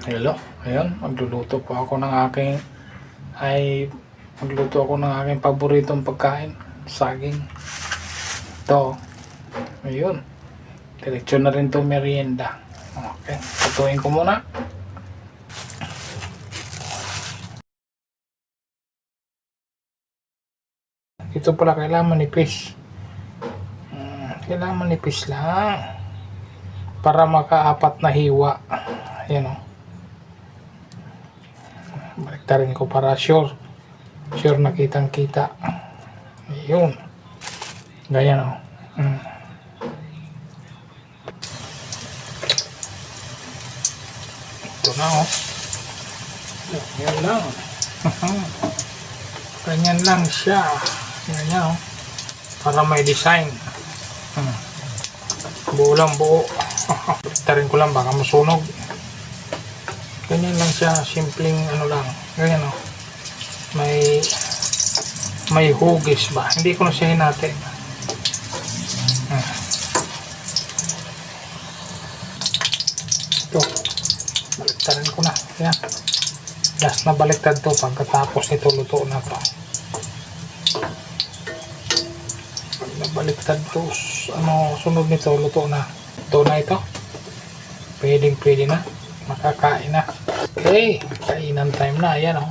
Hello, ayun, magluto ako ng aking paboritong pagkain, saging. Ito, ayun, diretso na rin to merienda. Okay, patuin ko muna. Ito pala kailangan manipis. Kailangan manipis lang para makaapat na hiwa. Ayan o. Baliktarin ko para sure na kitang kita. Ayun, ganyan o. Ito na o. Ganyan lang. Ganyan lang siya. Ganyan o. Para may design. Buo lang, buo. Baliktarin ko lang, baka masunog. Ganyan lang siya, simpleng ano lang. Ganyan o. May hugis ba? Hindi ko na siya hinati. Ito. Baliktarin ko na. Yan. Last na baliktad to. Pagkatapos nito, luto na to. Pag nabaliktad to, sunod nito, luto na. Luto na ito. Pwede na. Makakain na. Okay. Kainan time na. Ayan o.